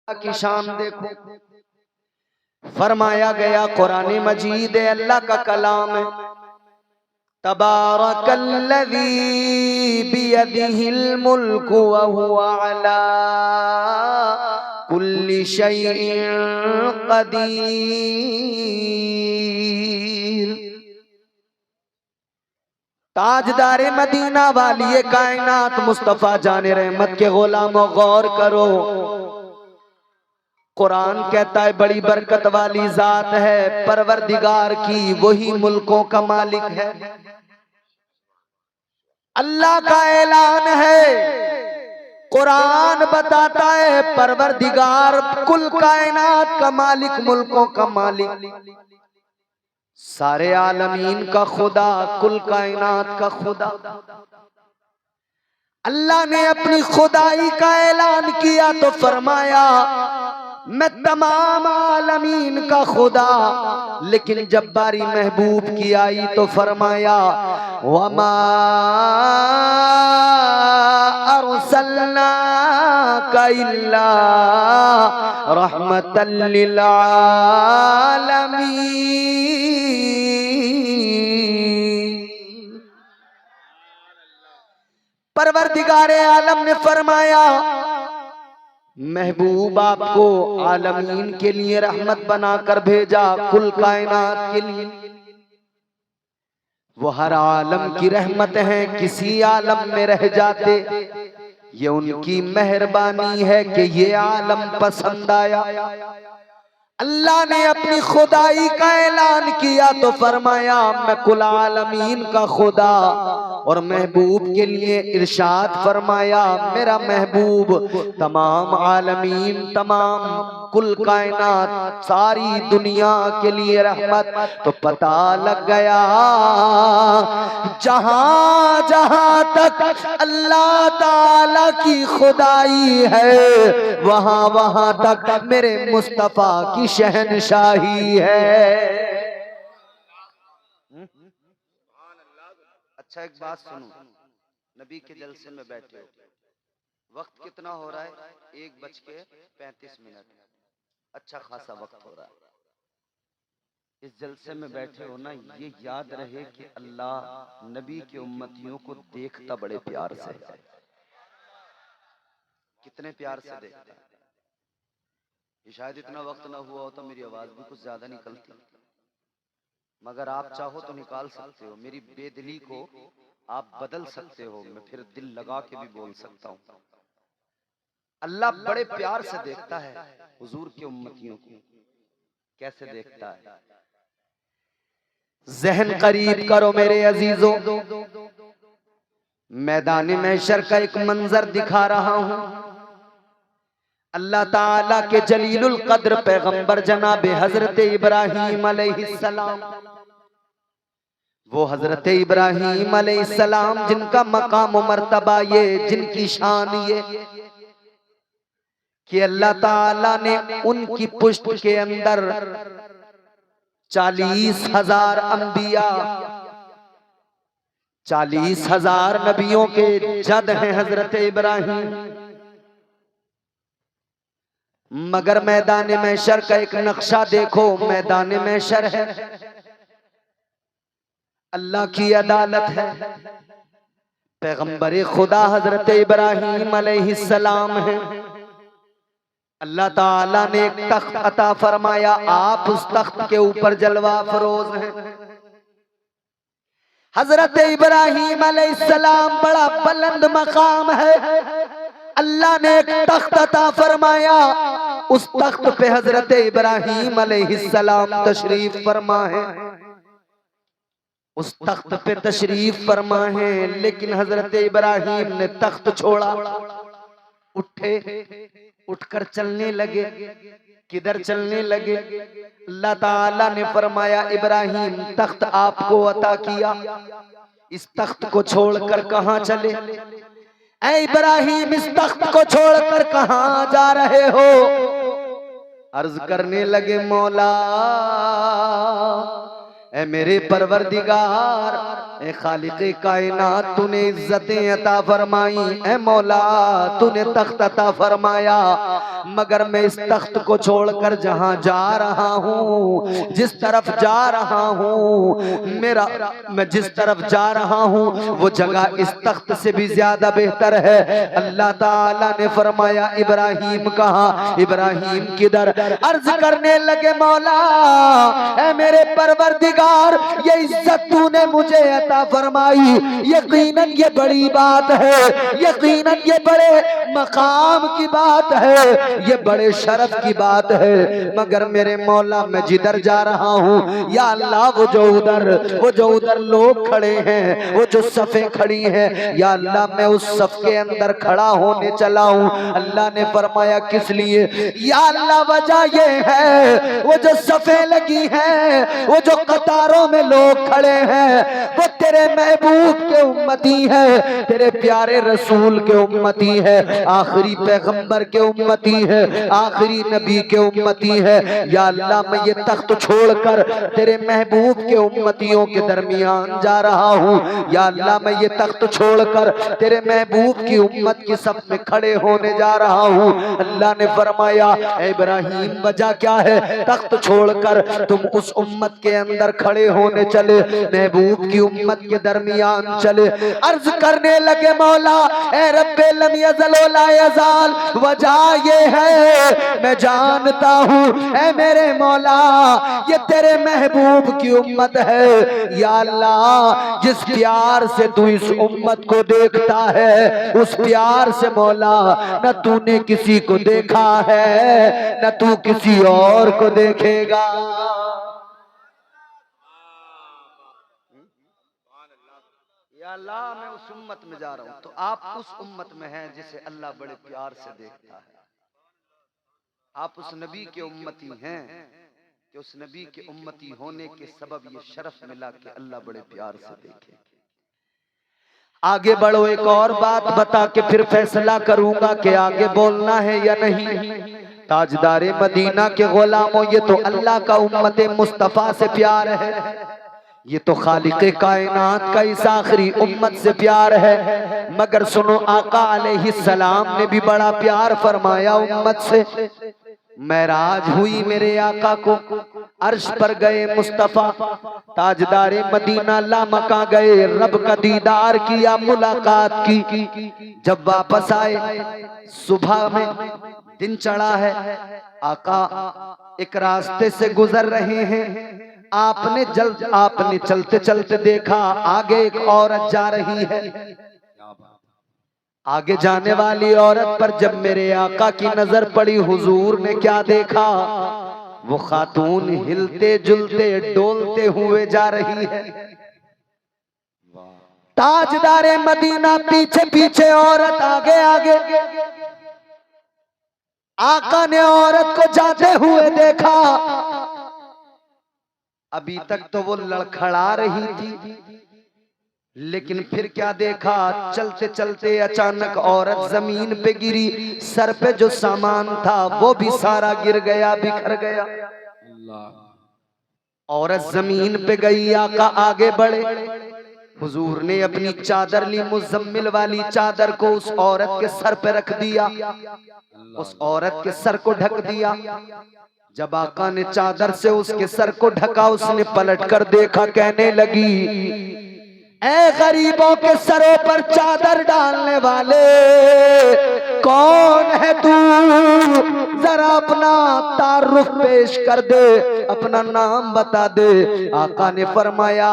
की शान देखो। फरमाया गया कुरान मजीद अल्लाह का कलाम है। तबारकल्लज़ी बियदिहिल मुल्कु व हुवा अला कुल्लि शैइन क़दीर। ताजदारे मदीना वाली कायनात मुस्तफा जाने रहमत के गुलामों गौर करो। कुरान कहता है बड़ी बरकत वाली जात है, परवरदिगार की वही मुल्कों का मालिक है। अल्लाह का ऐलान है, कुरान बताता है परवरदिगार कुल कायनात का मालिक, मुल्कों का मालिक, सारे आलमीन का खुदा, कुल कायनात का खुदा। अल्लाह ने अपनी खुदाई का ऐलान किया तो फरमाया मैं तमाम आलमीन का खुदा। लेकिन जब बारी महबूब की आई तो फरमाया वमा अरसलनाका इल्ला रहमतल लिल आलमीन। परवरदिगारे आलम ने फरमाया महबूब आपको आलमीन के लिए रहमत बनाकर भेजा, कुल कायनात के लिए। वो हर आलम की रहमत है, किसी आलम में रह जाते ये उनकी मेहरबानी है कि ये आलम पसंद आया। अल्लाह ने अपनी खुदाई का ऐलान किया तो फरमाया मैं कुल आलमीन का खुदा। और महबूब के लिए इरशाद फरमाया मेरा महबूब तमाम आलमीन, तमाम कुल कायनात, सारी दुनिया के लिए रहमत। तो पता लग गया जहां जहां तक अल्लाह ताला की खुदाई है वहां वहां तक मेरे मुस्तफा की शहनशाही है। अच्छा एक बात सुनो, नबी के जलसे में बैठे हो, वक्त कितना हो रहा है? 1:35। अच्छा खासा वक्त हो रहा है। इस जलसे में बैठे हो ना, ये याद रहे कि अल्लाह नबी के उम्मतियों को देखता बड़े प्यार से है। कितने प्यार से देखता है। शायद इतना वक्त ना हुआ हो तो मेरी आवाज भी कुछ ज्यादा निकलती, मगर आप चाहो तो निकाल सकते हो। मेरी बेदिली को आप बदल सकते हो, मैं फिर दिल लगा के भी बोल सकता हूँ। अल्लाह बड़े प्यार से देखता है हुजूर के उम्मतियों को। कैसे देखता है? जहन करीब करो मेरे अजीजों, मैदान महशर का एक मंजर दिखा रहा हूं। अल्लाह ताला के जलीलुल कद्र पैगंबर जनाब हजरत इब्राहीम अलैहिस्सलाम, वो हजरत इब्राहीम अलैहिस्सलाम जिनका मकाम व मर्तबा ये, जिनकी शान ये कि अल्लाह ताला ने उनकी पुष्ट के अंदर 40,000 अंबिया, 40,000 नबियों के जद हैं हजरत इब्राहीम। मगर मैदान महशर का एक नक्शा देखो, मैदान महशर है, अल्लाह की अदालत है, पैगंबर खुदा हजरत इब्राहीम अलैहिस्सलाम है। अल्लाह ताला ने एक तख्त अता फरमाया, आप उस तख्त के ऊपर जलवा फरोज हैं। हजरत इब्राहीम अलैहिस्सलाम बड़ा बुलंद मकाम है। अल्लाह ने एक तख्त अता फरमाया, उस तख्त पे हजरत इब्राहीम अलैहिस्सलाम तशरीफ फरमा है, उस तख्त पे तशरीफ फरमा है। लेकिन हजरत इब्राहीम ने तख्त छोड़ा, उठे, उठकर चलने लगे। किधर चलने लगे? अल्लाह ताला ने फरमाया इब्राहीम तख्त आपको अता किया, इस तख्त को छोड़कर कहां चले? ऐ इब्राहीम इस तख्त को छोड़कर कहां जा रहे हो? अर्ज करने लगे मौला ए मेरे परवरदिगार, ए खालिक़े कायनात, तूने इज्जतें अता फरमाई। ए मौला, तूने तख्त अता फरमाया, मगर मैं इस तख्त को छोड़कर जहां जा रहा हूँ, जिस तरफ जा रहा हूँ, मैं जिस तरफ जा रहा हूँ वो जगह इस तख्त से भी ज्यादा बेहतर है। अल्लाह ताला ने फरमाया इब्राहिम कहाँ, इब्राहिम किधर? अर्ज करने लगे मौला, ए मेरे परवरदिगार, ये इज्जत तूने मुझे अता फरमाई, यकीनन ये बड़ी बात है, यकीनन ये बड़े मकाम की बात है, ये बड़े शरफ की बात है। मगर मेरे मौला, मैं जिधर जा रहा हूँ या अल्लाह, वो जो उधर लोग खड़े हैं, वो जो सफ़े खड़ी हैं, या अल्लाह मैं उस सफ के अंदर खड़ा होने चला हूँ। अल्लाह ने फरमाया किस लिए? या अल्लाह वजह ये है, वो जो सफ़े लगी हैं, वो जो कतारों में लोग खड़े हैं, वो तेरे महबूब के उम्मती है, तेरे प्यारे रसूल के उम्मती है, आखिरी पैगंबर के उम्मती है, आखिरी नबी के उम्मती है। या अल्लाह मैं ये तख्त छोड़कर तेरे महबूब के उम्मतियों के दरमियान जा रहा हूँ। या अल्लाह मैं ये तख्त छोड़कर तेरे महबूब की उम्मत की सफ में खड़े होने जा रहा हूँ। अल्लाह ने फरमाया इब्राहिम वजह क्या है? तख्त छोड़कर तुम उस उम्मत के अंदर खड़े होने चले, महबूब की उम्मत के दरमियान चले। अर्ज करने लगे मौला, ए रब्बे लम यज़ल व ला यज़ाल, वजह ये है मैं जानता हूँ, ए मेरे मौला, ये तेरे महबूब की उम्मत है। या अल्लाह, जिस प्यार से तू इस उम्मत को देखता है, उस प्यार से मौला न तूने किसी को देखा है, न तू किसी और को देखेगा। या अल्लाह, मैं उस उम्मत में जा रहा हूं, तो आप उस उम्मत में हैं जिसे अल्लाह बड़े प्यार से देखता है। आप उस नबी के उम्मती हैं कि उस नबी के उम्मती होने के सबब ये शरफ मिला कि अल्लाह बड़े प्यार से देखे। आगे बढ़ो, एक और बात बता के फिर फैसला करूंगा कि आगे बोलना है या नहीं। ताजदारे मदीना के गुलामों, ये तो अल्लाह का उम्मत मुस्तफा से प्यार है, ये तो खालिक़े कायनात का इस आखिरी उम्मत से प्यार है। मगर सुनो, आका अलैहिस्सलाम ने भी बड़ा प्यार फरमाया उम्मत से। मेराज हुई मेरे आका को, अर्श पर गए मुस्तफा, ताजदारे मदीना लामका गए, रब का दीदार किया, मुलाकात की। जब वापस आए, सुबह में दिन चढ़ा है, आका एक रास्ते से गुजर रहे हैं। आपने चलते चलते देखा आगे एक औरत जा रही है। आगे जाने वाली औरत पर जब मेरे आका की नजर पड़ी, हुजूर ने क्या देखा? वो खातून हिलते जुलते डोलते हुए जा रही है। ताजदारे मदीना पीछे पीछे, औरत आगे आगे। आका ने औरत को जाते हुए देखा। अभी तक तो वो लड़खड़ा रही थी, लेकिन फिर क्या देखा? चलते चलते अचानक औरत जमीन पे गिरी, सर पे जो सामान था वो भी सारा गिर गया, बिखर गया। औरत जमीन पे गई, आका आगे बढ़े। हुजूर ने अपनी चादर ली, मुज़म्मिल वाली चादर को उस औरत के सर पे रख दिया, उस औरत के सर को ढक दिया। जब आका ने चादर से उसके सर को ढका, उसने पलट कर देखा, कहने लगी, ऐ गरीबों के सरों पर चादर डालने वाले, कौन है तू? जरा अपना तारुफ पेश कर दे, अपना नाम बता दे। आका ने फरमाया,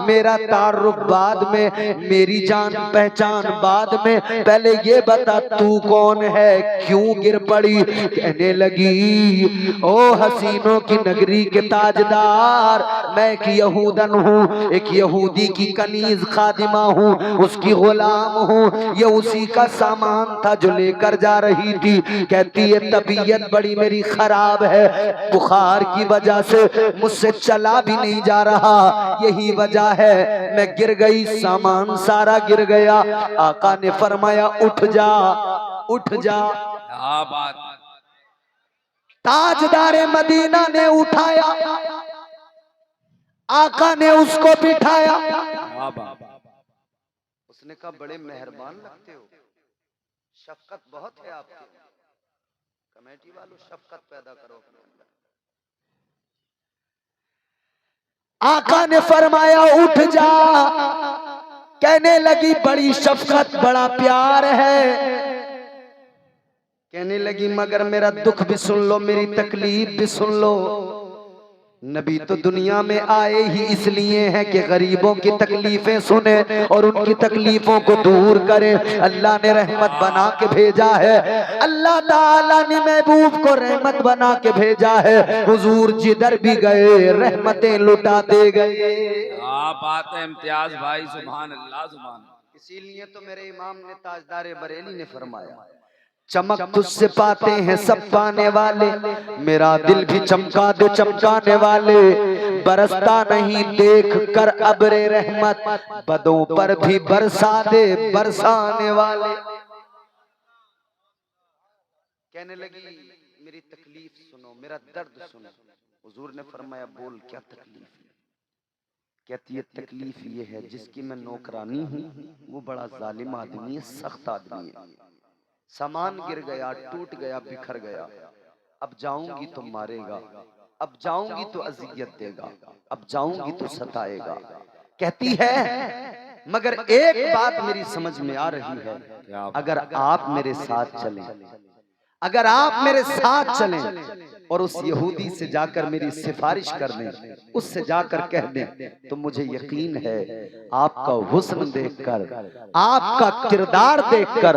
मेरा तारुफ बाद में, मेरी जान पहचान बाद में, पहले ये बता तू कौन है, क्यों गिर पड़ी? कहने लगी, ओ हसीनों की नगरी के ताजदार, मैं एक यहूदन हूँ, एक यहूदी की कनीज खादिमा हूँ, उसकी गुलाम हूँ। ये उसी का सामान था जो लेकर जा रही थी। कहती है तबीयत बड़ी मेरी खराब है, बुखार की वजह से मुझसे चला भी नहीं जा रहा, यही वजह है मैं गिर गई, सामान सारा गिर गया। आका ने फरमाया, उठ जा, उठ जा। ताजदारे मदीना ने उठाया, आका ने उसको बिठाया। उसने कहा बड़े मेहरबान लगते हो, शफकत बहुत है आपके। कमेटी वालों शफकत पैदा करो अपने अंदर। आका ने फरमाया उठ जा। कहने लगी बड़ी शफकत बड़ा प्यार है। कहने लगी मगर मेरा दुख भी सुन लो, मेरी तकलीफ भी सुन लो। नबी तो दुनिया में आए ही इसलिए हैं कि गरीबों की तकलीफें सुने और उनकी तकलीफों को दूर करे। अल्लाह ने रहमत बना के भेजा है। अल्लाह ताला ने महबूब को रहमत बना के भेजा है। हुजूर जिधर भी गए रहमतें लुटाते गए। बात है इम्तियाज भाई, सुभान अल्लाह सुभान। इसीलिए तो मेरे इमाम ने ताजदार बरेली ने फरमाया चमक तुझसे पाते हैं सब पाने वाले, मेरा दिल भी चमका दे चमकाने वाले। बरसता नहीं देख कर अबरे रहमत, बदों पर भी बरसा दे बरसाने वाले। कहने लगी मेरी तकलीफ सुनो, मेरा दर्द सुनो। हुजूर ने फरमाया बोल क्या तकलीफ है? कहती है तकलीफ ये है जिसकी मैं नौकरानी हूँ वो बड़ा जालिम आदमी है, सख्त आदमी है। सामान गिर गया, टूट गया, बिखर गया। अब जाऊंगी तो मारेगा, अब जाऊंगी तो अजियत देगा, अब जाऊंगी तो सताएगा। कहती है मगर एक बात मेरी समझ में आ रही है, अगर आप मेरे साथ चलें, अगर आप मेरे साथ चलें और उस यहूदी से जाकर मेरी सिफारिश कर दें, उससे जाकर कह दें, तो मुझे यकीन है आपका हुस्न देखकर, आपका किरदार देखकर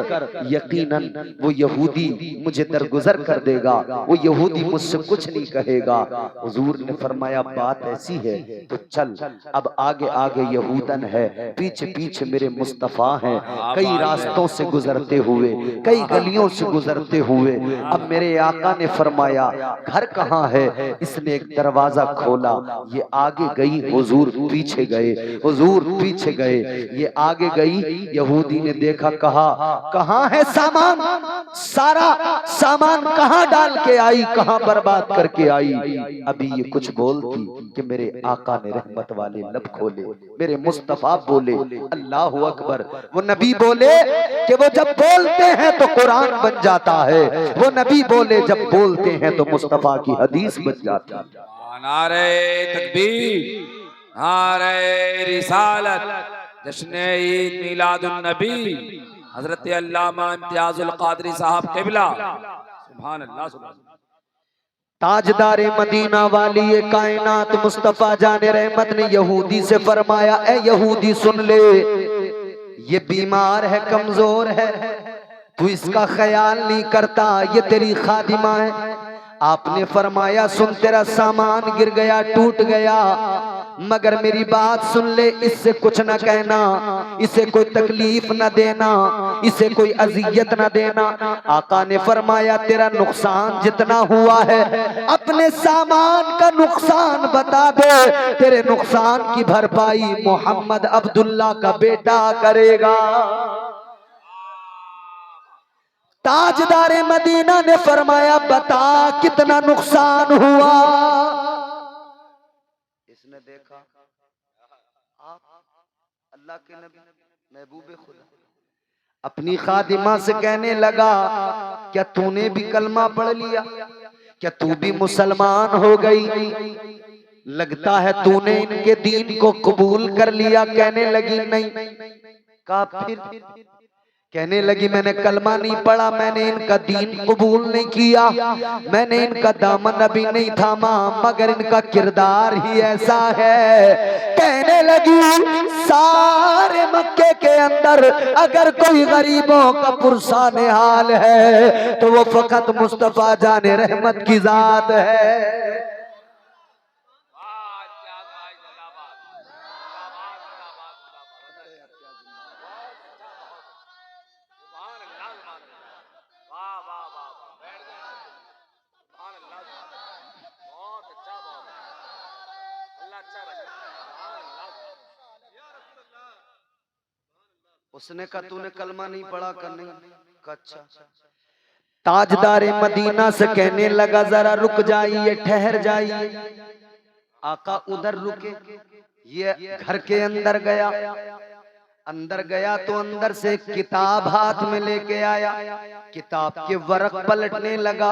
यकीनन वो यहूदी मुझे दरगुजर कर देगा, वो यहूदी मुझसे कुछ नहीं कहेगा। हुजूर ने फरमाया बात ऐसी है तो चल। अब आगे आगे यहूदन है, पीछे पीछे मेरे मुस्तफा हैं। कई रास्तों से गुजरते हुए, कई गलियों से गुजरते हुए अब मेरे आका ने फरमाया घर कहाँ है? इसने एक दरवाजा खोला, ये आगे गई, हुजूर पीछे गए, हुजूर पीछे गए, ये आगे गई। यहूदी ने देखा, कहा कहाँ है सामान? सारा सामान कहाँ डाल के आई, कहाँ बर्बाद करके आई? अभी ये कुछ बोलती कि मेरे आका ने रहमत वाले लब खोले, मेरे मुस्तफा बोले अल्लाह अकबर। वो नबी बोले कि वो जब बोलते हैं तो कुरान बन जाता है, वो नबी बोले जब बोलते हैं तो मुस्तफा की हदीस बन जाती है। नारे तकबीर, नारे रिसालत, जश्न ईद मिलादुन नबी हजरत अल्लामा इम्तियाजुल कादरी साहब क़िबला, सुभान अल्लाह सुभान। ताजदारे मदीना वाली ये कायनात मुस्तफा जाने रहमत ने यहूदी से फरमाया, ए यहूदी सुन ले, ये बीमार है, कमजोर है, तू इसका ख्याल नहीं करता, ये तेरी खादिमा है। आपने फरमाया सुन, तेरा सामान गिर गया, टूट गया, मगर मेरी बात सुन ले, इससे कुछ न कहना, इसे कोई तकलीफ न देना, इसे कोई अजियत न देना। आका ने फरमाया तेरा नुकसान जितना हुआ है अपने सामान का नुकसान बता दे, तेरे नुकसान की भरपाई मोहम्मद अब्दुल्ला का बेटा करेगा। ताजदारे मदीना ने फरमाया बता कितना नुकसान हुआ। इसने देखा आप अल्लाह के नबी महबूबे खुदा अपनी खादिमा से कहने लगा, क्या तूने भी कलमा पढ़ लिया? क्या तू भी मुसलमान हो गई? लगता है तूने इनके दीन को कबूल कर लिया। कहने लगी नहीं। काफिर। कहने लगी मैंने कलमा नहीं पढ़ा, मैंने इनका दीन कबूल नहीं किया, मैंने इनका दामन अभी नहीं थामा, मगर इनका किरदार ही ऐसा है। कहने लगी सारे मक्के के अंदर अगर कोई गरीबों का पुरसान हाल है तो वो फकत मुस्तफा जाने रहमत की जात है। उसने कहा तूने कलमा नहीं पढ़ा कर? नहीं। अच्छा। ताजदारे मदीना से कहने लगा जरा रुक जाइए, ठहर जाइए। आका उधर रुके, ये घर के अंदर गया। अंदर गया तो अंदर से किताब हाथ में लेके आया। किताब के वरक पलटने लगा।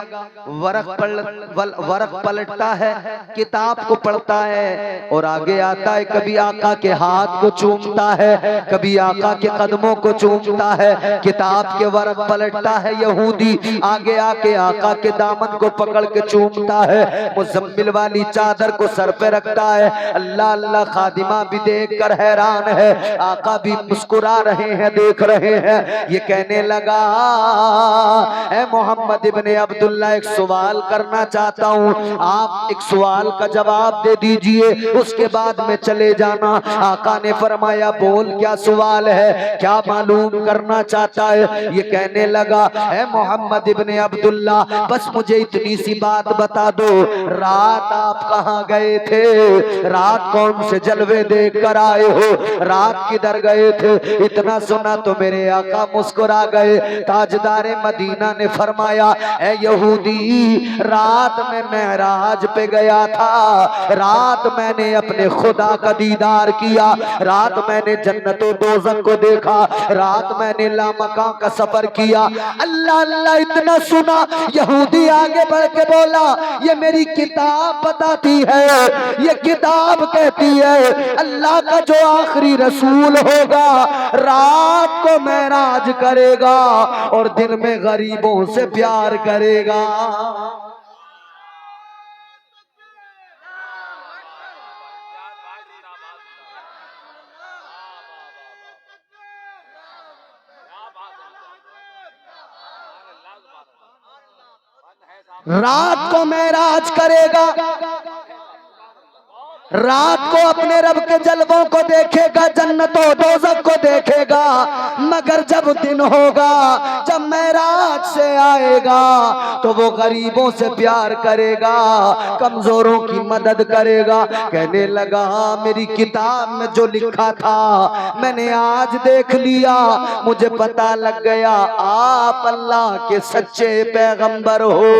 वरक पलटता है, किताब को पढ़ता है और आगे आता है। कभी आका के हाथ को चूमता है, कभी आका के कदमों को चूमता है। किताब के वरक पलटता है यहूदी, आगे आके आका के दामन को पकड़ के चूमता है। मुज़म्मिल वाली चादर को सर पे रखता है। अल्लाह अल्लाह खादिमा भी देख कर हैरान है, आका भी मुस्कुरा रहे हैं, देख रहे हैं। ये कहने लगा, ए मोहम्मद इब्ने अब्दुल्ला, एक सवाल करना चाहता हूँ, आप एक सवाल का जवाब दे दीजिए, उसके बाद में चले जाना। आका ने फरमाया, बोल क्या सवाल है, क्या मालूम करना चाहता है? ये कहने लगा, ए मोहम्मद इब्ने अब्दुल्ला, बस मुझे इतनी सी बात बता दो, रात आप कहाँ गए थे? रात कौन से जलवे देख कर आए हो? रात किधर गए थे? इतना सुना तो मेरे आका मुस्कुरा गए। ताजदारे मदीना ने फरमाया, ए यहूदी, रात में मेराज पे गया था। रात मैंने अपने खुदा का दीदार किया। रात मैंने जन्नत और दोज़ख को देखा। रात मैंने लामका का सफर किया। अल्लाह अल्लाह इतना सुना, यहूदी आगे बढ़ के बोला, ये मेरी किताब बताती है, ये किताब कहती है अल्लाह का जो आखिरी रसूल होगा रात को मेराज करेगा और दिन में गरीबों से प्यार करेगा। रात को मेराज करेगा, रात को अपने रब के जलवों को देखेगा, जन्नतों दोज़ख को देखेगा। मगर जब दिन होगा, जब मेराज से आएगा, तो वो गरीबों से प्यार करेगा, कमजोरों की मदद करेगा। कहने लगा, मेरी किताब में जो लिखा था मैंने आज देख लिया, मुझे पता लग गया आप अल्लाह के सच्चे पैगंबर हो।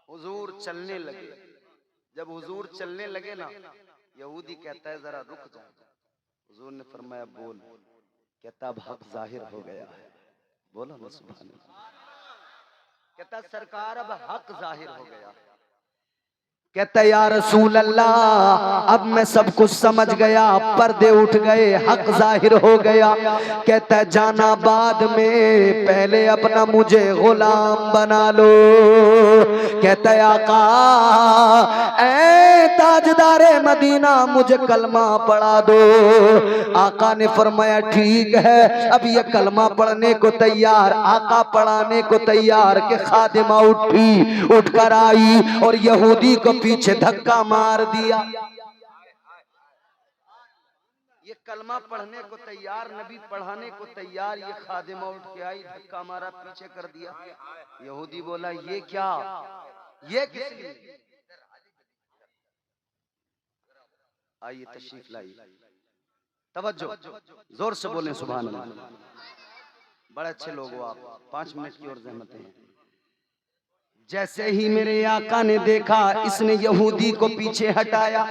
हुजूर चलने लगे। जब हुजूर चलने लगे ना, यहूदी कहता है जरा रुक जा। हुजूर ने फरमाया बोल। कहता अब हक जाहिर हो गया है। बोलो ना सुभान अल्लाह। कहता सरकार अब हक जाहिर हो गया। कहता या रसूल अल्लाह, अब मैं सब कुछ समझ गया, पर्दे उठ गए, हक जाहिर हो गया। कहता जाना बाद में, पहले अपना मुझे गुलाम बना लो। कहता आका, ऐ ताजदारे मदीना, मुझे कलमा पढ़ा दो। आका ने फरमाया ठीक है, अब ये कलमा पढ़ने को तैयार, आका पढ़ाने को तैयार के खादिमा उठकर आई और यहूदी को पीछे धक्का मार दिया। ये कलमा पढ़ने को तैयार, नबी पढ़ाने को तैयार, ये खादिमा उठ के आई, धक्का मारा, पीछे कर दिया। यहूदी बोला ये क्या, ये किस लिए? आइए तशरीफ लाइए, तवज्जो, जोर से बोलें सुभान अल्लाह। बड़े अच्छे लोग हो आप, 5 मिनट की और ज़हमत है। जैसे ही मेरे आका ने देखा, इसने यहूदी को पीछे हटाया।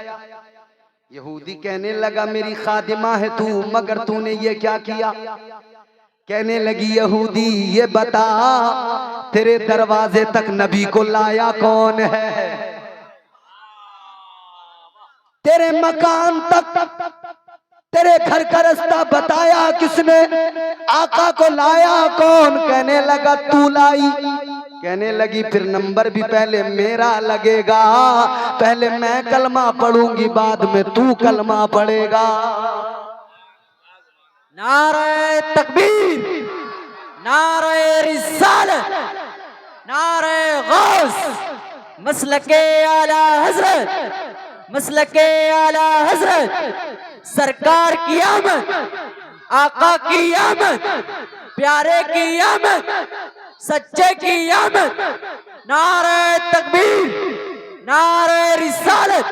यहूदी कहने लगा मेरी खादिमा है तू, मगर तूने ये क्या किया? कहने लगी यहूदी ये बता, तेरे दरवाजे तक नबी को लाया कौन है? तेरे मकान तक, तेरे घर का रास्ता बताया किसने? आका को लाया कौन? कहने लगा तू लाई। कहने लगी फिर नंबर भी पहले मेरा लगेगा, पहले मैं कलमा पढ़ूंगी, बाद में तू कलमा पढ़ेगा। नारे तकबीर, नारे रिसालत, नारे गौस, मसलके आला हजरत, मसलके आला हजरत, सरकार की आमद, आका की आमद, प्यारे की आमद, सच्चे की आमद। नारे तकबीर, नारे रिसालत,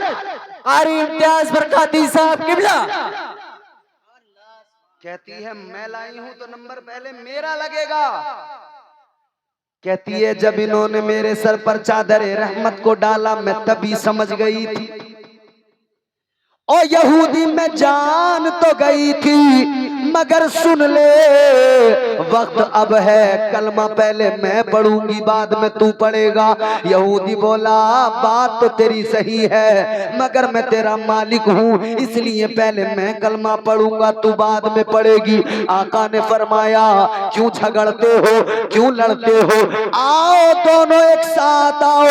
कारी इम्तियाज बरकाती साहब किबला। कहती है मैं लाई हूं तो नंबर पहले मेरा लगेगा। कहती है जब इन्होंने मेरे सर पर चादर रहमत को डाला मैं तभी समझ गई थी। और यहूदी मैं जान तो गई थी मगर सुन ले वक्त अब है, कलमा पहले मैं पढ़ूंगी बाद में तू पढ़ेगा। यहूदी बोला बात तो तेरी सही है मगर मैं तेरा मालिक हूँ इसलिए पहले मैं कलमा पढ़ूंगा तू बाद में पढ़ेगी। आका ने फरमाया क्यों झगड़ते हो, क्यों लड़ते हो, आओ दोनों एक साथ आओ,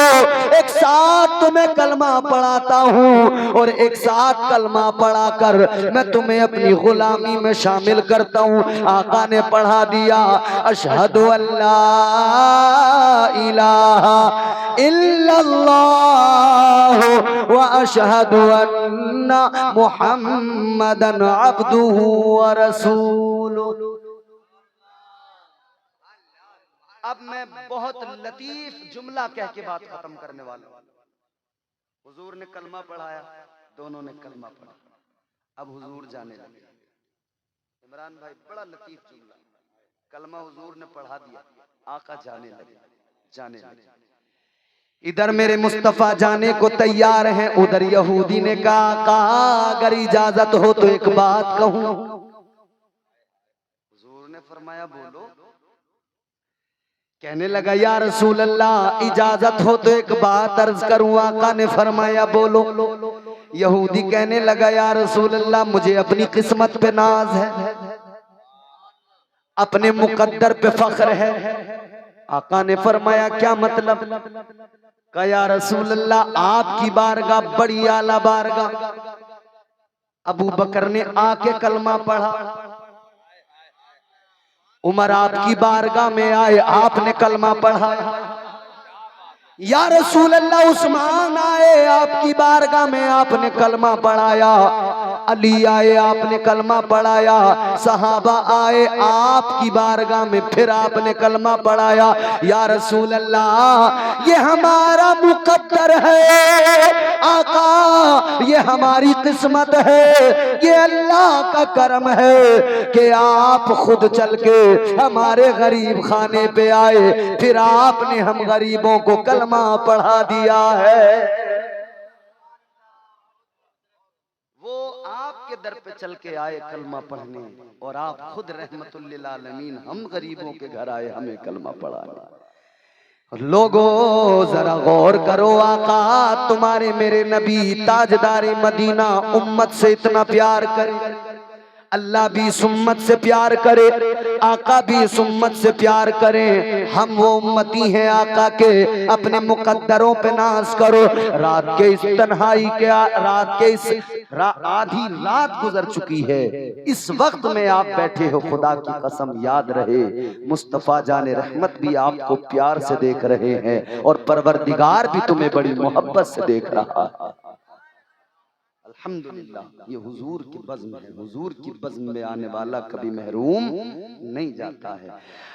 एक साथ तुम्हें कलमा पढ़ाता हूँ और एक साथ कलमा पढ़ा कर मैं तुम्हें अपनी गुलामी में शामिल करता हूँ। आका ने पढ़ा दिया अशहदु अल्ला इलाहा इल्लल्लाह व अशहदु अन्ना मुहम्मदन अब्दुहु व रसूलुहु। अब मैं बहुत लतीफ जुमला कह के बात खत्म करने वाला हूं। हुजूर ने कलमा पढ़ाया, दोनों ने कलमा पढ़ा, अब हुजूर जाने लगे। इमरान भाई बड़ा लतीफ जुमला, कलमा हुजूर ने पढ़ा दिया, आका जाने लगे। इधर मेरे मुस्तफा जाने को तैयार हैं, उधर यहूदी ने कहा अगर इजाजत हो तो एक बात कहूं। हुजूर ने फरमाया बोलो। कहने लगा या रसूल अल्लाह इजाजत हो तो एक बात अर्ज करूं। आका ने फरमाया बोलो। यहूदी कहने लगा या रसूल अल्लाह मुझे अपनी किस्मत पे नाज है, अपने मुकद्दर पे फख्र है। आका ने फरमाया क्या मतलब? कहा या रसूल अल्लाह आपकी बारगाह बड़ी आला बारगाह। अबू बकर ने आके कलमा पढ़ा, उमर आपकी बारगाह में आए, आपने कलमा पढ़ा। या रसूल अल्लाह उस्मान आए आपकी बारगाह में, आपने कलमा पढ़ाया। अली आए आपने कलमा पढ़ाया। सहाबा आए आपकी बारगाह में, फिर आपने कलमा पढ़ाया। या रसूल अल्लाह ये हमारा मुकद्दर है आका, ये हमारी किस्मत है, ये अल्लाह का करम है कि आप खुद चल के हमारे गरीब खाने पे आए, फिर आपने हम गरीबों को कलमा पढ़ा दिया है। वो आपके दर पे चल के आए कलमा पढ़ने और आप खुद रहमतुल लिल आलमीन हम गरीबों के घर आए हमें कलमा पढ़ाने। लोगों जरा गौर करो, आका तुम्हारे मेरे नबी ताजदारे मदीना उम्मत से इतना प्यार करे, अल्लाह भी इस उम्मत से प्यार करे, आका भी इस उम्मत से प्यार करें। हम वो उम्मती हैं आका के, अपने मुकद्दरों पे नाज करो। रात के इस तन्हाई के आधी रात गुजर चुकी है, इस वक्त में आप बैठे हो, खुदा की कसम याद रहे मुस्तफा जाने रहमत भी आपको प्यार से देख रहे हैं और परवरदिगार भी तुम्हें बड़ी मोहब्बत से देख रहा है। अल्हम्दुलिल्लाह ये हुजूर की बज़्म है, हुजूर की बज़्म में आने वाला कभी महरूम नहीं जाता है।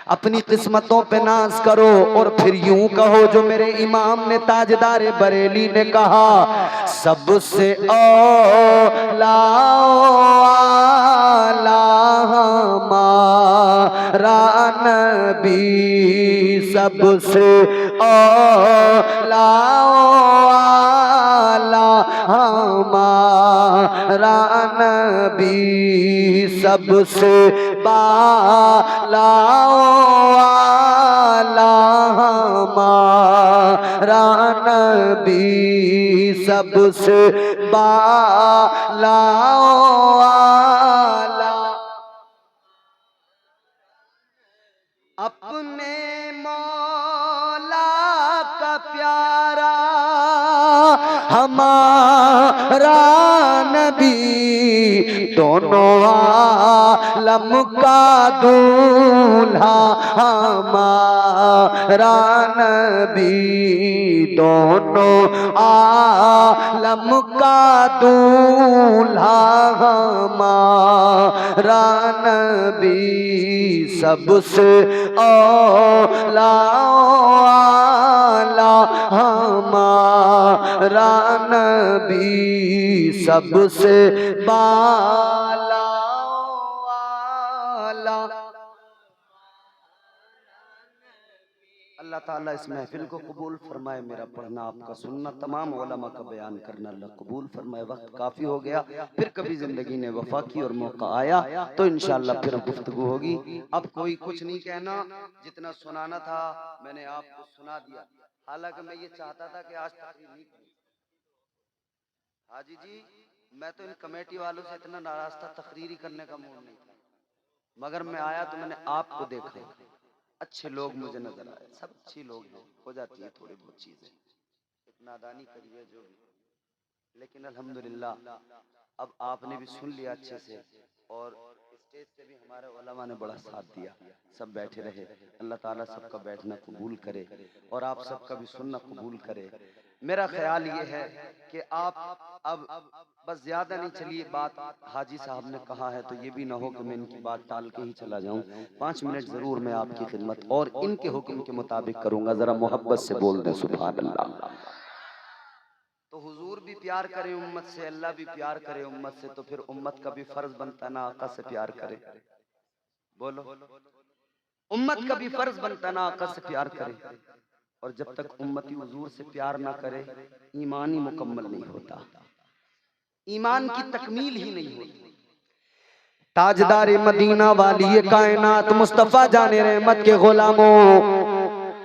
अपनी किस्मतों पे नाज करो और फिर यूं कहो जो मेरे इमाम ने ताजदारे बरेली ने कहा, सबसे औला हमारा नबी, सबसे औला हमारा नबी, सबसे बाला हमारा नबी, सबसे बाला। अपने मौला का प्यारा हमारा नबी, दोनों आलम का दूल्हा हमारा नबी, दोनों आलम का दूल्हा हमारा नबी, सबसे औला हमारा नबी, सबसे बाला वाला। अल्लाह ताला इस महफिल को कबूल फरमाए, मेरा पढ़ना आपका सुनना तमाम उलमा का बयान करना अल्लाह कबूल फरमाए। वक्त काफ़ी हो गया, फिर कभी ज़िंदगी ने वफा की और मौका आया तो इंशाअल्लाह फिर गुफ्तगू होगी। अब कोई कुछ नहीं कहना, जितना सुनाना था मैंने आपको सुना दिया। हालांकि मैं ये चाहता था कि आज तकरीर नहीं करूं। हाजी जी, मैं तो इन कमेटी वालों से इतना नाराज था, तकरीरी करने का मूड नहीं था, मगर मैं आया तो मैंने आपको देखा, अच्छे लोग मुझे नजर आए। सब अच्छी लोग हैं, हो जाती है थोड़ी बहुत चीजें, इतना नादानी करिए जो भी, लेकिन अल्हम्दुलिल्लाह अब आपने भी सुन लिया अच्छे से, और स्टेज पे भी हमारे उलमा ने बड़ा साथ दिया, सब बैठे रहे। अल्लाह ताला सबका बैठना कबूल करे और आप सबका भी सुनना कबूल करे। मेरा ख्याल ये है कि आप अब बस ज्यादा नहीं, चलिए बात हाजी साहब ने कहा है तो ये भी ना हो कि मैं इनकी बात टाल के ही चला जाऊं। 5 मिनट जरूर मैं आपकी खिदमत और इनके हुक्म के मुताबिक करूंगा। जरा मोहब्बत से बोल दें सुभान अल्लाह। तो हुजूर भी प्यार करे उम्मत से, अल्लाह भी प्यार करे उम्मत से, तो फिर उम्मत का भी फर्ज बनता ना आका से प्यार करे। बोलो, उम्मत का भी फर्ज बनता ना आका से प्यार करे। और जब तक उम्मती हुजूर से प्यार ना करे, ईमान ही मुकम्मल नहीं होता, ईमान की तकमील ही नहीं होती। ताजदार मदीना वाली कायनात मुस्तफा जाने रहमत के गुलामों,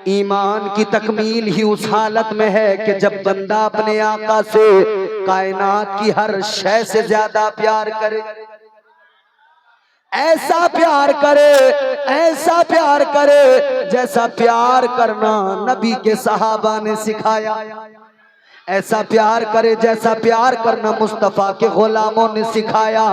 ईमान की तकमील ही उस हालत में है कि जब बंदा अपने आका से कायनात की हर शय से ज्यादा प्यार करे, ऐसा प्यार करे, ऐसा प्यार करे जैसा प्यार करना नबी के सहाबा ने सिखाया, ऐसा प्यार करे जैसा प्यार करना मुस्तफा के गुलामों ने सिखाया।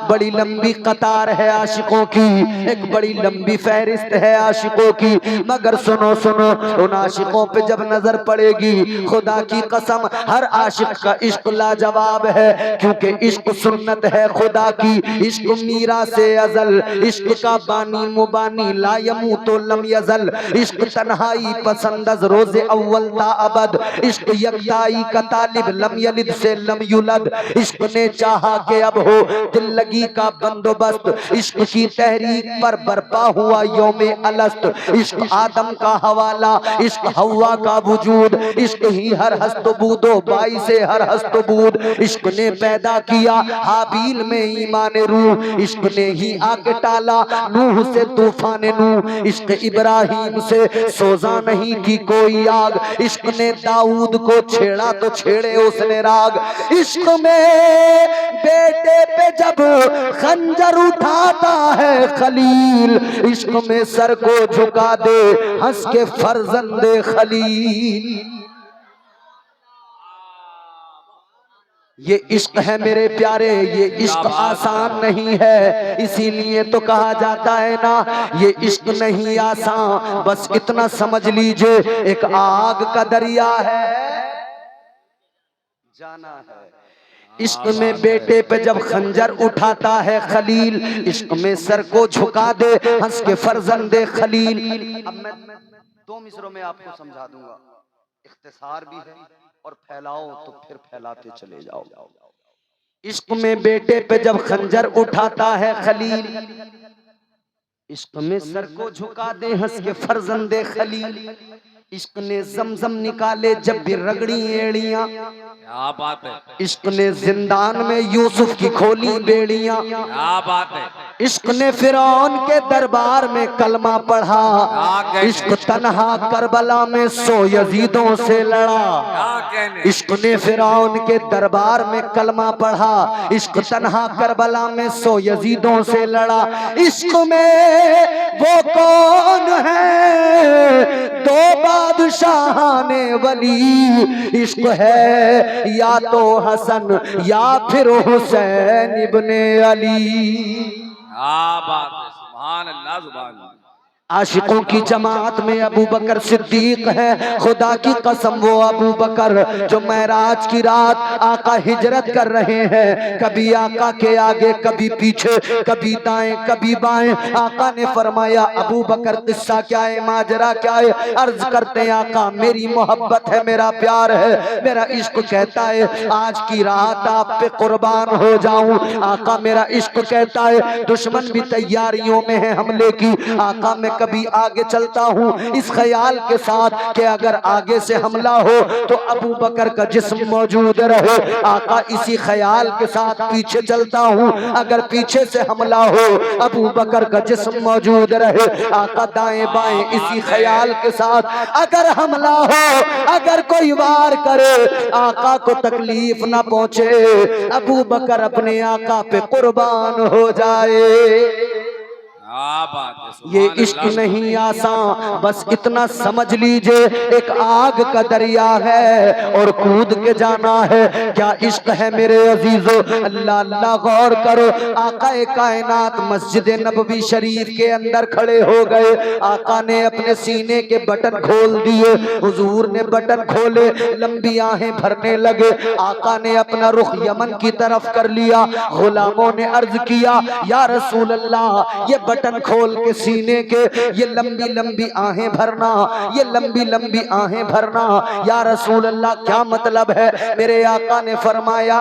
बड़ी लंबी कतार है आशिकों की, एक बड़ी लंबी फहरिस्त है आशिकों की, मगर सुनो सुनो, उन आशिकों पे जब नजर पड़ेगी, खुदा की कसम हर आशिक का इश्क लाजवाब है, क्योंकि इश्क सुन्नत है खुदा की। इश्क मीरा से अजल, इश्क का बानी मुबानी ला यमूतो लम यजल, इश्क तन्हाई पसंदज रोजे अव्वल ता अबद, इश्क यकताई का तालिब लम यलिद से लम युलद, इश्क ने चाहा कि अब हो दिल लगी का बंदोबस्त, इश्क की तहरीक पर बर्पा हुआ यौमे अलस्त, इश्क आदम का हवाला, इश्क हवा का वजूद, इश्क ही हर हस्तबूदो बाई से हर हस्तबूद, इश्क ने पैदा किया हाबील में ईमान रूह, इश्क ने ही आके टाला नूह से तूफान नूह, इश्क इब्राहिम से सोजा नहीं थी कोई आग, इश्क ने दाऊद को छेड़ा तो छेड़े उसने राग, इश्क में बेटे पे जब खंजर उठाता है खलील, इश्क में सर को झुका दे हंस के फर्जंदे खलील। ये इश्क है मेरे प्यारे, ये इश्क आसान नहीं है, इसीलिए तो कहा जाता है ना ये इश्क नहीं आसान, बस इतना समझ लीजिए एक आग का दरिया है, जाना है। इश्क में बेटे पे जब खंजर उठाता है खलील, इश्क में सर को झुका दे हंस के फर्जंदे खलील। अब मैं 2 मिसरों में आपको समझा दूंगा, इख्तिसार भी है और फैलाओ तो फिर फैलाते चले जाओ। इश्क में बेटे पे जब खंजर उठाता है खलील, इश्क में सर को झुका दे हंस के फर्जंदे खलील, इश्क ने जमजम निकाले जब भी रगड़ी एड़ियां, क्या बात है, इश्क ने जिंदान में यूसुफ की खोली बेड़ियां, क्या बात है, इश्क ने फिरौन के दरबार में कलमा पढ़ा, इश्क तन्हा करबला में 100 यजीदों से लड़ा, इश्क ने फिरौन के दरबार में कलमा पढ़ा, इश्क तन्हा करबला में 100 यजीदों से लड़ा। इश्क में वो कौन है 2 बादशाह ने वली, इश्क है या तो हसन या फिर हुसैन इब्ने अली। क्या बात है, सुभान अल्लाह सुभान अल्लाह। आशिकों की जमात में अबू बकर सिद्दीक है, खुदा की कसम वो अबू बकर जो महराज की रात आका हिजरत कर रहे हैं, कभी आका के आगे कभी पीछे, कभी दाएं कभी बाएं। आका ने फरमाया अबू बकर किस्सा क्या है, माजरा क्या है? अर्ज करते हैं आका मेरी मोहब्बत है, मेरा प्यार है, मेरा इश्क कहता है आज की रात आप पे कुर्बान हो जाऊं। आका मेरा इश्क कहता है दुश्मन भी तैयारियों में है हमले की। आका मैं कभी आगे चलता हूँ इस ख्याल के साथ कि अगर आगे से हमला हो तो अबू बकर का जिस्म मौजूद रहे। आका इसी ख्याल के साथ पीछे चलता हूँ, अगर पीछे से हमला हो अबू बकर का जिस्म मौजूद रहे। आका दाएं बाएं इसी ख्याल के साथ अगर हमला हो, अगर कोई वार करे आका को तकलीफ ना पहुंचे, अबू बकर अपने आका पे कुर्बान हो जाए। ये इश्क नहीं आसान, बस इतना समझ लीजिए एक आग का दरिया है और कूद के जाना है। क्या इश्क है मेरे अजीजों, अल्लाह अल्लाह गौर करो। आका कायनात मस्जिद नबवी शरीफ के अंदर खड़े हो गए। आका ने अपने सीने के बटन खोल दिए, हुजूर ने बटन खोले, लंबी आहें भरने लगे। आका ने अपना रुख यमन की तरफ कर लिया। गुलामों ने अर्ज किया या रसूल अल्लाह, ये बटन खोल के सीने के ये लंबी लंबी आहें भरना, ये लंबी लंबी आहें भरना, या रसूल अल्लाह क्या मतलब है? मेरे आका ने फरमाया,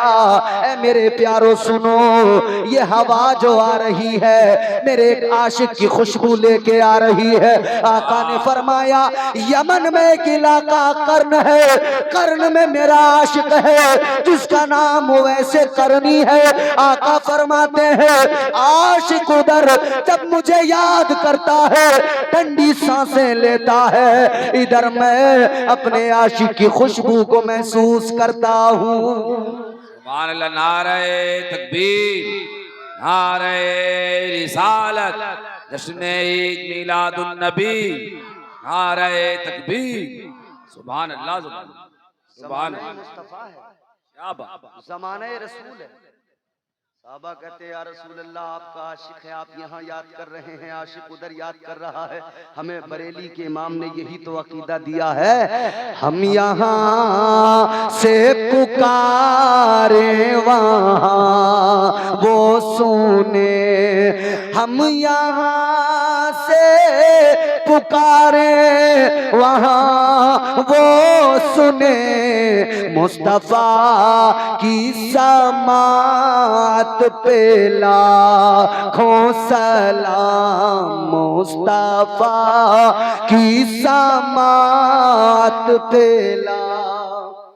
ऐ मेरे प्यारो सुनो, ये हवा जो आ रही है मेरे एक आशिक की खुशबू लेके आ रही है। आका ने फरमाया यमन में एक इलाका कर्न है, कर्न में मेरा आशिक है जिसका नाम वैसे करनी है। आका फरमाते हैं आशिक उधर जब मुझे याद करता है ठंडी सांसें लेता है, इधर मैं अपने आशिक की खुशबू को महसूस करता हूँ। सुभान अल्लाह, नारे तकबीर, नारे रिसालत, जश्न ईद मिलादुन नबी, नारे तकबीर। सुभान अल्लाह, सुभान मुस्तफा है, क्या बात, ज़माने रसूल है। साहबा कहते हैं या रसूल अल्लाह आपका आशिक है, आप यहाँ याद कर रहे हैं, आशिक उधर याद कर रहा है। हमें बरेली के इमाम ने यही तो अकीदा दिया है, हम यहाँ से पुकारे वहाँ वो सुने, हम यहाँ से पुकारे वहाँ वो सुने, मुस्तफा की समात पे लाखों सलाम, मुस्तफा की समात पे लाखों।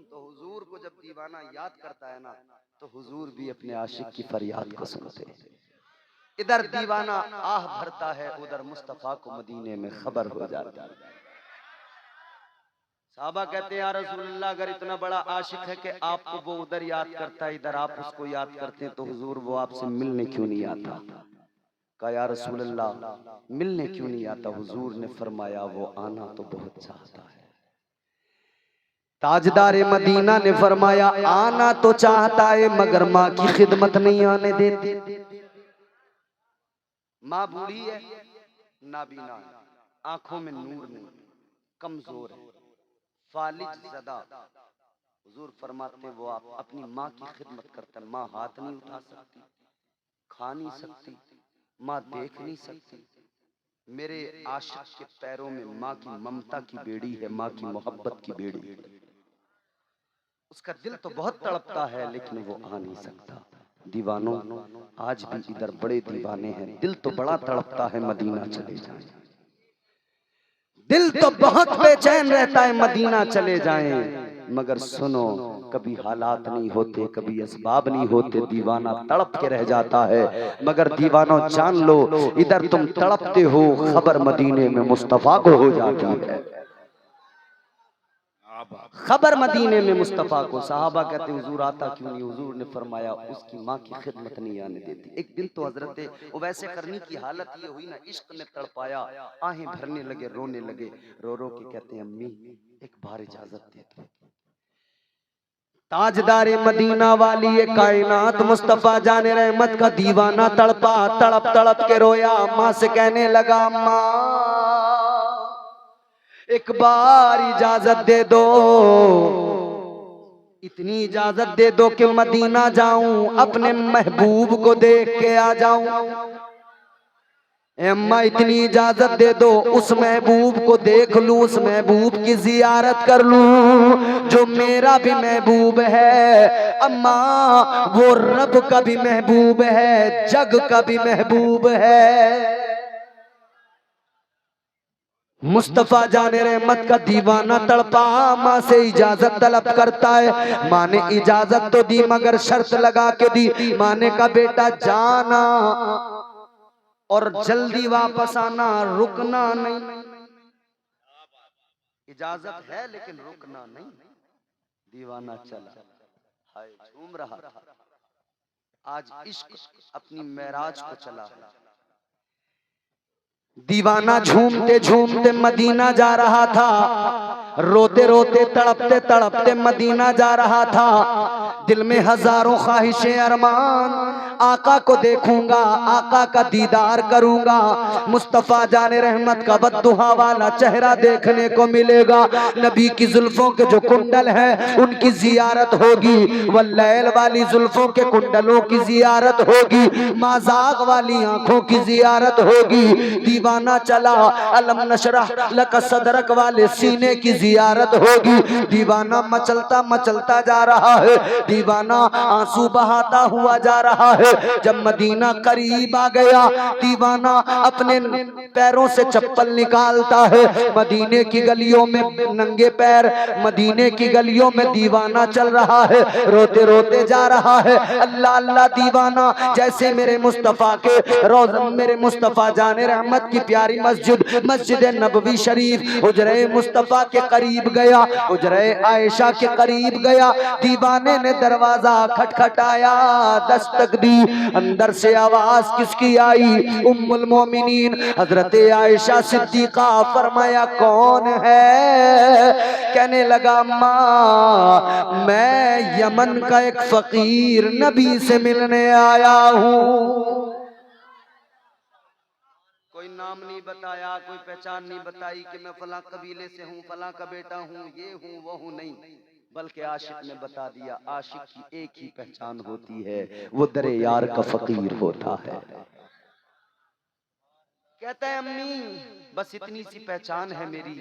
तो हुजूर को जब दीवाना याद करता है ना तो हुजूर भी अपने आशिक की फरियाद को सुनते हैं। इधर दीवाना आह भरता है, उधर मुस्तफा को मदीने में खबर हो जाता है। साहबा कहते हैं या रसूल अल्लाह अगर इतना बड़ा आशिक है कि आपको वो उधर याद करता है, इधर आप उसको याद करते हैं, तो हुजूर वो आपसे मिलने क्यों नहीं आता? कहा या रसूल अल्लाह मिलने क्यों नहीं आता? हुजूर ने फरमाया वो आना तो बहुत चाहता है। ताजदार मदीना ने फरमाया आना तो चाहता है मगर माँ की खिदमत नहीं आने देती। माँ बूढ़ी है, नाबीना, आंखों में नूर नहीं, कमजोर है, फालिज ज़दा। हुजूर फरमाते वो आप अपनी माँ की खिदमत करते हैं। माँ हाथ नहीं उठा सकती, खा नहीं सकती, माँ देख नहीं सकती। मेरे आशिक के पैरों में माँ की ममता की बेड़ी है, माँ की मोहब्बत की बेड़ी है। उसका दिल तो बहुत तड़पता है लेकिन वो आ नहीं सकता। दीवानों आज भी इधर बड़े दीवाने हैं, दिल तो बड़ा तड़पता है मदीना चले जाएं, दिल तो बहुत बेचैन रहता है मदीना चले जाएं, मगर सुनो कभी हालात नहीं होते, कभी असबाब नहीं होते, दीवाना तड़प के रह जाता है। मगर दीवानों जान लो इधर तुम तड़पते हो, खबर मदीने में मुस्तफा को हो जाती है, खबर मदीने में मुस्तफा को। साहबा कहते हुजूर आता क्यों नहीं? हुजूर ने फरमाया उसकी माँ की खिदमत नहीं आने देती। एक दिन तो हजरत वैसे करनी की हालत ये हुई ना, इश्क ने तड़पाया, आहें भरने लगे, रोने लगे, रो रो के कहते हैं अम्मी एक बार इजाजत दे दो। ताजदारे मदीना वाली ये कायनात मुस्तफा जाने रहमत का दीवाना तड़पा, तड़प तड़प के रोया। माँ से कहने लगा माँ एक बार इजाजत दे दो, इतनी इजाजत दे दो कि मदीना जाऊं, अपने महबूब को देख के आ जाऊं। ए अम्मा इतनी इजाजत दे दो, उस महबूब को देख लूं, उस महबूब की जियारत कर लूं जो मेरा भी महबूब है। अम्मा वो रब का भी महबूब है, जग का भी महबूब है। मुस्तफा जाने रहमत का दीवाना तड़पा माँ से इजाजत तलब करता है। माँ ने इजाजत तो दी मगर शर्त लगा के दी। माँ ने कहा बेटा जाना और जल्दी वापस आना, रुकना नहीं। इजाजत है लेकिन रुकना नहीं। दीवाना चला, हाय झूम रहा था। आज इश्क अपनी मेराज को चला। दीवाना झूमते झूमते मदीना जा रहा था, रोते रोते तड़पते तड़पते मदीना जा रहा था। दिल में हजारों ख्वाहिशें अरमान, आका को देखूंगा, आका का दीदार करूंगा, मुस्तफा जाने रहमत का बद्दुहा वाला चेहरा देखने को मिलेगा। नबी की जुल्फों के जो कुंडल हैं उनकी जियारत होगी, वल्लैल वाली जुल्फों के कुंडलों की जियारत होगी, माज़ाग वाली आंखों की जियारत होगी। दीवाना चला, अलम नशरह लक सदरक वाले सीने की जियारत होगी। दीवाना मचलता मचलता जा रहा है, दीवाना आंसू बहाता हुआ जा रहा है। जब मदीना करीब आ गया, दीवाना अपने पैरों से चप्पल निकालता है। मदीने की गलियों में नंगे पैर, मदीने की गलियों में दीवाना चल रहा है, रोते रोते जा रहा है। अल्लाह अल्लाह दीवाना जैसे मेरे मुस्तफा के रोज़, मेरे मुस्तफा जाने रहमत की प्यारी मस्जिद मस्जिद नबवी शरीफ हुजरे मुस्तफा के करीब गया, हुजरे आयशा के करीब गया। दीवाने ने दरवाजा खटखटाया, दस्तक दी। अंदर से आवाज किसकी आई? उम्मुल मोमिनीन हजरत आयशा सिद्दीका। फरमाया कौन है? कहने लगा माँ मैं यमन का एक फकीर नबी से मिलने आया हूँ। कोई नाम नहीं बताया, कोई पहचान नहीं बताई कि मैं फला कबीले से हूँ, फला का बेटा हूँ, ये हूँ वो हूँ, नहीं, बल्कि आशिक ने बता दिया। आशिक की एक ही पहचान होती है, वो दरे यार का फकीर होता है। कहता है अम्मी बस इतनी सी पहचान है मेरी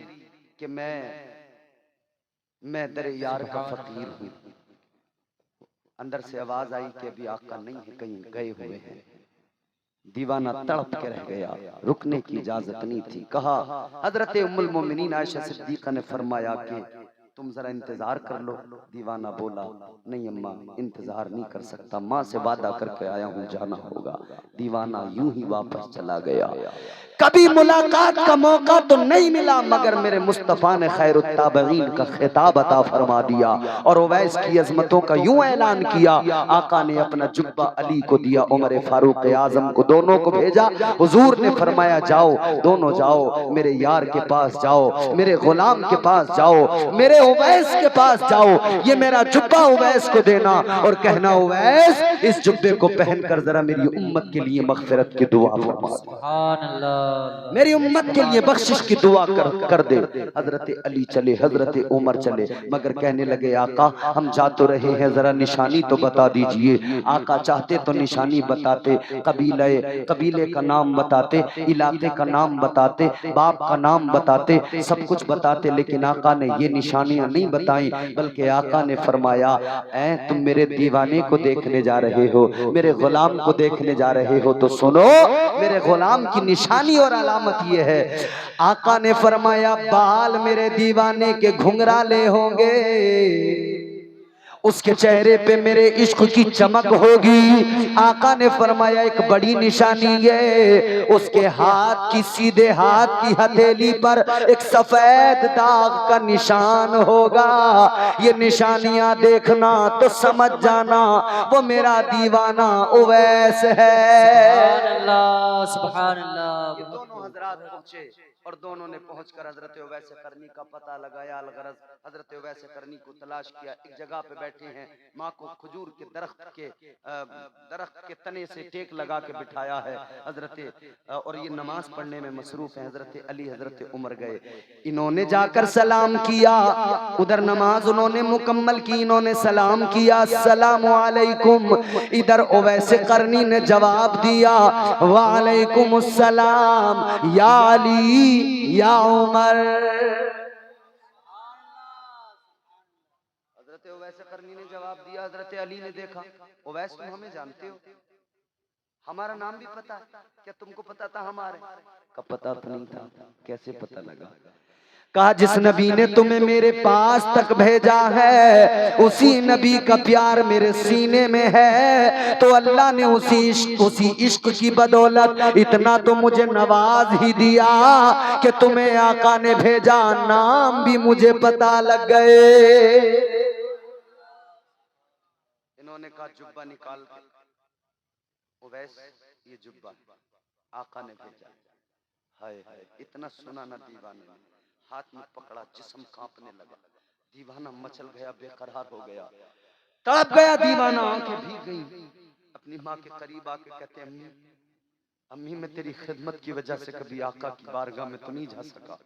कि मैं दरे यार का फकीर हूँ। अंदर से आवाज आई कि अभी आका नहीं है, कहीं गए हुए हैं। दीवाना तड़प के रह गया, रुकने की इजाजत नहीं थी। कहा हजरत उम्मुल मोमिनीन आयशा सिद्दीका ने फरमाया कि तुम जरा इंतजार कर लो। दीवाना बोला नहीं अम्मा इंतजार नहीं कर सकता, माँ से वादा करके आया हूँ, जाना होगा। दीवाना यूं ही वापस चला गया। कभी मुलाकात का मौका तो नहीं मिला, मगर मेरे मुस्तफा ने खैरुत ताबईन का खिताब अता फरमा दिया और उवैस की अजमतों का यूं ऐलान किया। आका ने अपना जुब्बा अली को दिया, उमर फारूक आजम को, दोनों को भेजा। हुजूर ने फरमाया जाओ, दोनों जाओ, मेरे यार के पास जाओ, मेरे गुलाम के पास जाओ, मेरे उवैस के पास जाओ, ये मेरा जुब्बा उवैस को देना और कहना उवैस इस जुब्बे को पहनकर जरा मेरी उम्मत के लिए मगफिरत की दुआ फरमा, सुभान अल्लाह, मेरी उम्मत के लिए बख्शिश की दुआ कर दे। हजरत अली चले, हजरत उमर चले, मगर कहने लगे आका हम जा तो रहे हैं, जरा निशानी तो बता दीजिए। आका चाहते तो निशानी बताते, कबीले का नाम बताते, इलाके का नाम बताते, बाप का नाम बताते, सब कुछ बताते, लेकिन आका ने ये निशानियां नहीं बताई। बल्कि आका ने फरमाया ऐ तुम मेरे दीवाने को देखने जा रहे हो, मेरे गुलाम को देखने जा रहे हो, तो सुनो मेरे गुलाम की निशानी और अलामत ये है। आका ने फरमाया बाल मेरे दीवाने के घुंघराले होंगे, उसके चेहरे पे मेरे इश्क की चमक होगी। आका ने फरमाया एक बड़ी निशानी है, उसके हाथ की, सीधे हाथ की हथेली पर एक सफेद दाग का निशान होगा। ये निशानियां देखना तो समझ जाना वो मेरा दीवाना उवैस है। सुभान अल्लाह, सुभान अल्लाह। दोनों हजरात पहुंचे और दोनों ने पहुंचकर हजरत उवैस करनी का पता लगाया। अलगरज हजरत उवैस करनी को तलाश किया। एक जगह पे बैठे हैं, माँ को खजूर के दरख्त के तने से टेक लगा के बिठाया है हजरत, और ये नमाज पढ़ने में मसरूफ है। हजरत अली हजरत उमर गए, इन्होंने जाकर सलाम किया। उधर नमाज उन्होंने मुकम्मल की, इन्होंने सलाम किया, अस्सलामु अलैकुम। इधर उवैस करनी ने जवाब दिया, वालेकुम अस्सलाम या अली या उमर। हजरत उवैस करनी ने जवाब दिया। हजरत अली ने देखा, उवैस तुम हमें जानते हो, हमारा नाम भी पता है, क्या तुमको पता था हमारे का? पता तो नहीं था। कैसे पता लगा? कहा जिस नबी ने तुम्हें मेरे पास तक भेजा है उसी नबी का प्यार मेरे सीने में है, तो अल्लाह ने उसी इश्क की बदौलत इतना तो मुझे नवाज ही दिया कि तुम्हें आका ने भेजा, नाम भी मुझे पता लग गए। इन्होंने कहा जुब्बा निकाल के, उवैस ये जुब्बा आका ने भेजा। हाय हाय, इतना सुना ना दीवाने ने, हाथ में पकड़ा, जिस्म कांपने लगा, दीवाना मचल गया, बेकरार हो गया, तड़प गया दीवाना, आंखें भीग गई। अपनी माँ के करीब आके कहते हैं, अम्मी अम्मी मैं तेरी खिदमत की वजह से कभी आका की बारगाह में तो नहीं जा सका,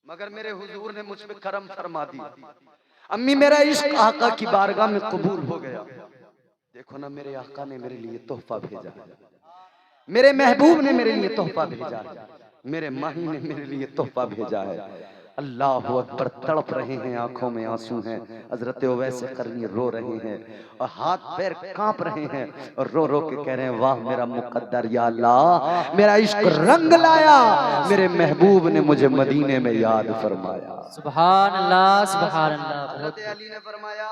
मगर मेरे हुजूर ने मुझ पे करम फरमा दिया। अम्मी मेरा इश्क आका की बारगाह में कबूल हो गया। देखो ना, मेरे आका ने मेरे लिए तोहफा भेजा है, मेरे महबूब ने मेरे लिए तोहफा भेजा है, मेरे माही ने मेरे लिए तोहफा भेजा है। अल्लाह अकबर। तड़प रहे हैं, आंखों में आंसू हैं। हजरत उवैस करनी रो रहे हैं और हाथ पैर कांप रहे हैं और रो रो के कह रहे हैं, वाह मेरा मुकद्दर, या अल्लाह मेरा इश्क रंग लाया, मेरे महबूब ने मुझे मदीने में याद फरमाया। सुभान अल्लाह, सुभान अल्लाह। हजरत अली ने फरमाया,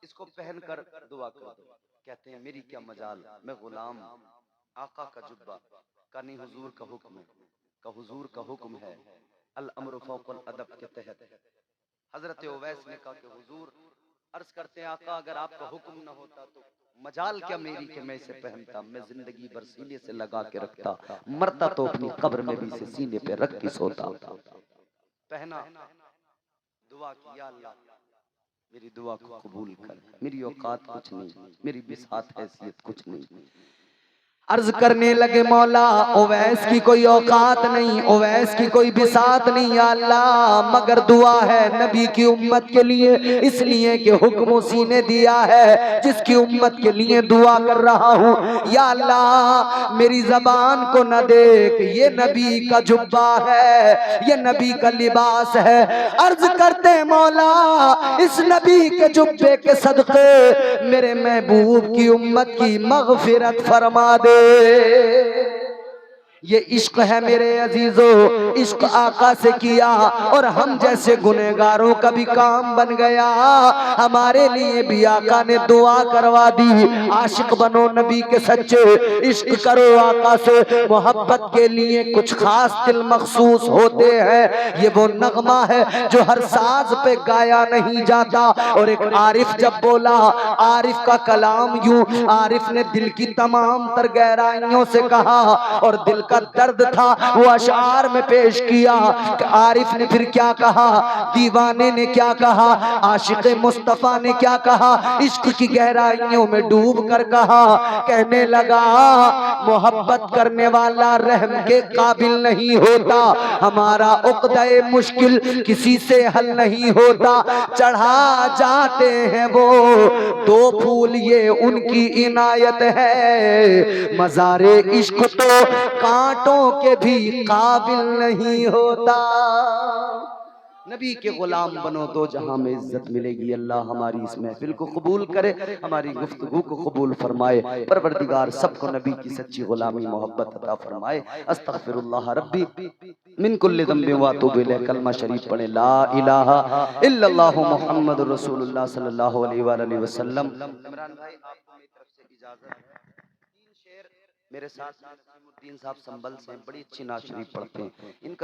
इसको पहनकर दुआ कर दो। कहते हैं मेरी क्या मजाल, मैं गुलाम, आका का जुब्बा का नहीं, हुजूर का हुक्म है, का हुजूर का हुक्म है, अल अम्र फौकल अदब के तहत। हजरत उवैस ने कहा कि हुजूर, अर्ज करते हैं आका, अगर आपका हुक्म न होता तो मजाल क्या मेरी कि मैं इसे पहनता, मैं जिंदगी भर सीने से लगा के रखता, मरता तो अपनी कब्र में भी इसे सीने पे रख के सोता। पहना, दुआ की, या अल्लाह मेरी दुआ को कबूल कर, मेरी औकात कुछ नहीं, मेरी बिसात हैसियत कुछ नहीं। अर्ज करने लगे, मौला उवैस की कोई औकात नहीं, उवैस की कोई बिसात नहीं, या अल्लाह मगर दुआ है नबी की उम्मत के लिए, इसलिए कि हुक्म उसी ने दिया है जिसकी उम्मत के लिए दुआ कर रहा हूँ। या अल्लाह मेरी जबान को न देख, ये नबी का जुब्बा है, ये नबी का लिबास है। अर्ज करते मौला, इस नबी के जुब्बे के सदके मेरे महबूब की उम्मत की मगफिरत फरमा दे। ये इश्क है मेरे अजीजों, इश्क आका से किया और हम जैसे गुनहगारों का भी काम बन गया। हमारे लिए भी आका ने दुआ करवा दी, आशिक बनो नबी के सच्चे, इश्क करो आका से। मोहब्बत के लिए कुछ खास दिल मखसूस होते हैं, ये वो नगमा है जो हर साज पे गाया नहीं जाता। और एक आरिफ जब बोला, आरिफ का कलाम यूं, आरिफ ने दिल की तमाम तर गहराइयों से कहा और दिल का दर्द था वो अशार में पेश किया। आरिफ ने फिर क्या कहा, दीवाने ने क्या कहा, आशिक मुस्तफा ने क्या कहा, इश्क की गहराइयों में डूब कर कहा। कहने लगा, मोहब्बत करने वाला रहम के काबिल नहीं होता, हमारा उक़्दा-ए मुश्किल किसी से हल नहीं होता। चढ़ा जाते हैं वो दो फूल, ये उनकी इनायत है, मज़ारे इश्क तो कांटों के भी काबिल नहीं होता। नबी के गुलाम बनो, दो जहां में इज्जत मिलेगी। अल्लाह हमारी इस महफिल को कबूल करे, हमारी गुफ्तगू को कबूल फरमाए। परवरदिगार सबको नबी की सच्ची गुलामी मोहब्बत अता फरमाए। अस्तगफिरुल्लाह रब्बी मिन कुल्लि ज़ंबिन व अतूबु इलैह। कलमा शरीफ पढ़े, ला इलाहा इल्लल्लाहु मुहम्मदुर रसूलुल्लाह सल्लल्लाहु अलैहि वसल्लम। इमरान भाई, आपको मेरी तरफ से इजाजत है। 3 शेर मेरे साथ नसीमुद्दीन साहब संभल से बड़ी अच्छी नात शरीफ पढ़ते हैं, इनका